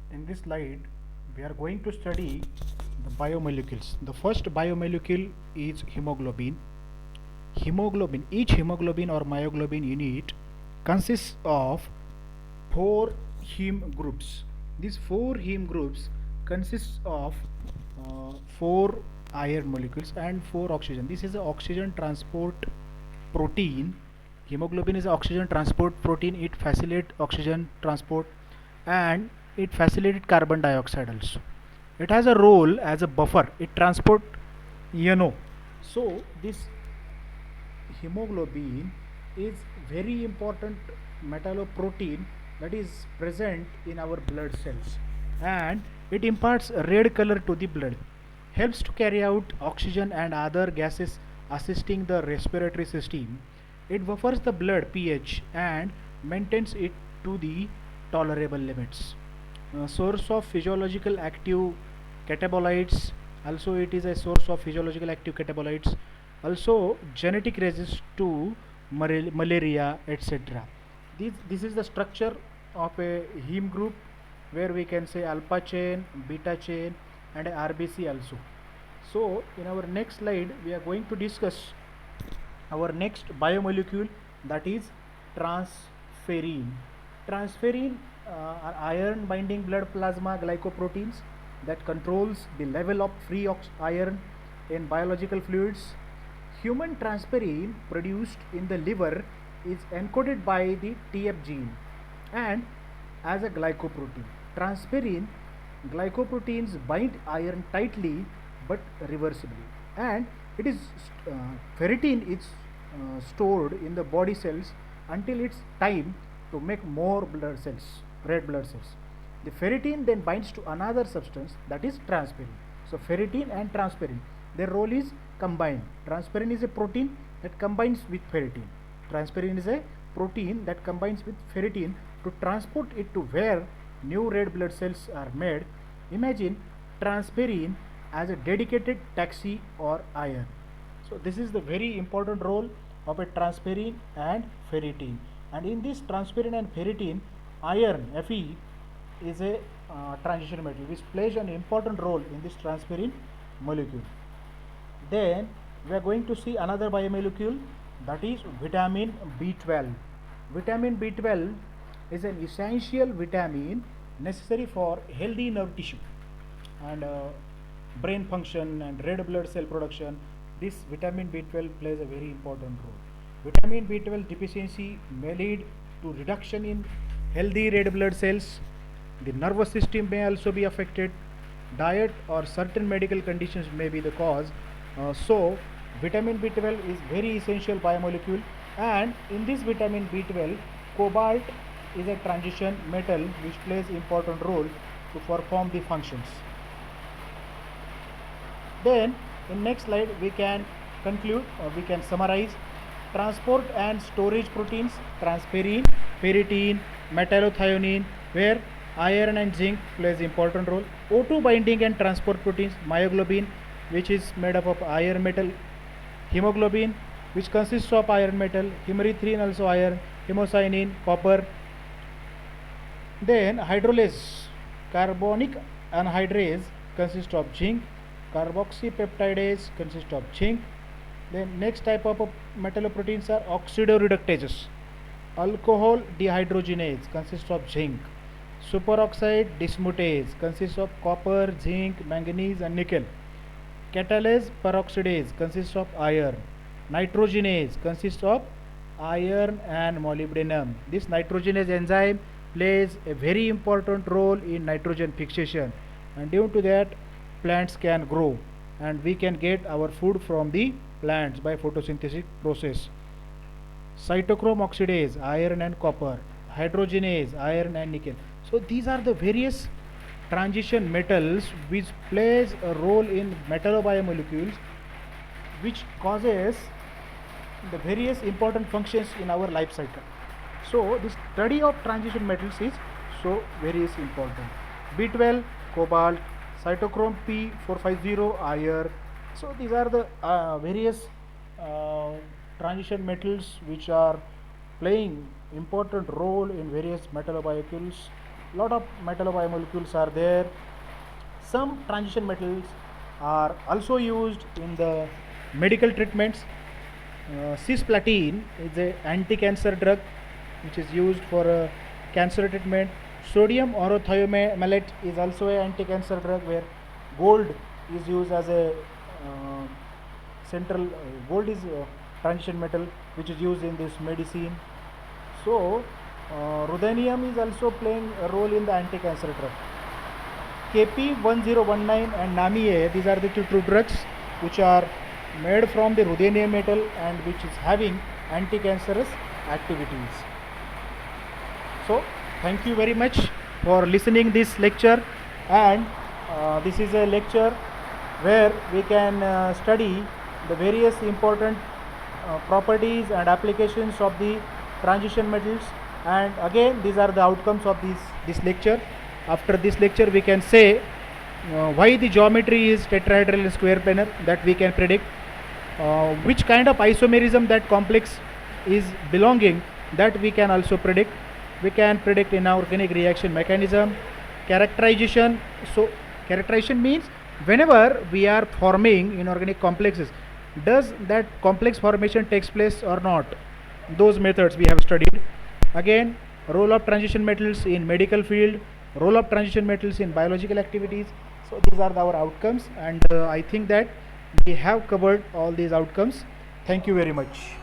In this slide, we are going to study the biomolecules. The first biomolecule is hemoglobin. Each hemoglobin or myoglobin unit consists of four heme groups. These four heme groups consists of four iron molecules and four oxygen. This is the oxygen transport protein. Hemoglobin is an oxygen transport protein. It facilitates oxygen transport and it facilitates carbon dioxide also. It has a role as a buffer. It transport NO. So this hemoglobin is very important metalloprotein that is present in our blood cells, and it imparts a red color to the blood, helps to carry out oxygen and other gases, assisting the respiratory system. It buffers the blood pH and maintains it to the tolerable limits. Source of physiological active catabolites, also it is a source of physiological active catabolites, also genetic resist to malaria, etc. This is the structure of a heme group, where we can say alpha chain, beta chain, and RBC also. So in our next slide we are going to discuss our next biomolecule, that is transferrin. Transferrin are iron binding blood plasma glycoproteins that controls the level of free iron in biological fluids. Human transferrin produced in the liver is encoded by the TF gene and as a glycoprotein. Transferrin glycoproteins bind iron tightly but reversibly, and it is ferritin is stored in the body cells until it's time to make more blood cells, red blood cells. The ferritin then binds to another substance, that is transferrin. So ferritin and transferrin, their role is combined. Transferrin is a protein that combines with ferritin. Transferrin is a protein that combines with ferritin to transport it to where new red blood cells are made. Imagine transferrin as a dedicated taxi or iron. So this is the very important role of a transferrin and ferritin. And in this transferrin and ferritin, iron Fe is a transition metal which plays an important role in this transferrin molecule. Then we are going to see another biomolecule, that is vitamin B12. Vitamin B12 is an essential vitamin necessary for healthy nerve tissue and brain function and red blood cell production. This vitamin B12 plays a very important role. Vitamin B12 deficiency may lead to reduction in healthy red blood cells. The nervous system may also be affected. Diet or certain medical conditions may be the cause. So vitamin B12 is very essential biomolecule, and in this vitamin B12, cobalt is a transition metal which plays important role to perform the functions. Then in next slide we can conclude or we can summarize transport and storage proteins: transferrin, ferritin, metallothionein, where iron and zinc plays important role. O2 binding and transport proteins: myoglobin, which is made up of iron metal; hemoglobin, which consists of iron metal; hemerythrin, also iron; hemocyanin, copper. Then hydrolase, carbonic anhydrase, consists of zinc; carboxypeptidase consists of zinc. Then next type of metalloproteins are oxidoreductases. Alcohol dehydrogenase consists of zinc. Superoxide dismutase consists of copper, zinc, manganese, and nickel. Catalase peroxidase consists of iron. Nitrogenase consists of iron and molybdenum. This nitrogenase enzyme plays a very important role in nitrogen fixation, and due to that plants can grow and we can get our food from the plants by photosynthetic process. Cytochrome oxidase, iron and copper; hydrogenase, iron and nickel. So these are the various transition metals which plays a role in metallobiomolecules, which causes the various important functions in our life cycle. So the study of transition metals is so very important. B12, cobalt; cytochrome P450, iron. So these are the various transition metals which are playing important role in various metallobiomolecules. lot of metallo-biomolecules are there. Some transition metals are also used in the medical treatments. Cisplatin is an anti-cancer drug which is used for cancer treatment. Sodium orothiomyelate is also an anti-cancer drug where gold is used as a central gold is transition metal which is used in this medicine. So ruthenium is also playing a role in the anti-cancer drug. KP1019 and NAMI-A, these are the two drugs which are made from the ruthenium metal and which is having anti-cancerous activities. So thank you very much for listening this lecture, and this is a lecture where we can study the various important properties and applications of the transition metals, and again these are the outcomes of this lecture. After this lecture we can say why the geometry is tetrahedral and square planar, that we can predict which kind of isomerism that complex is belonging, that we can also predict. We can predict inorganic reaction mechanism, characterization. So characterization means whenever we are forming inorganic complexes, does that complex formation takes place or not, those methods we have studied. Again, role of transition metals in medical field, role of transition metals in biological activities. So these are our outcomes, and I think that we have covered all these outcomes. Thank you very much.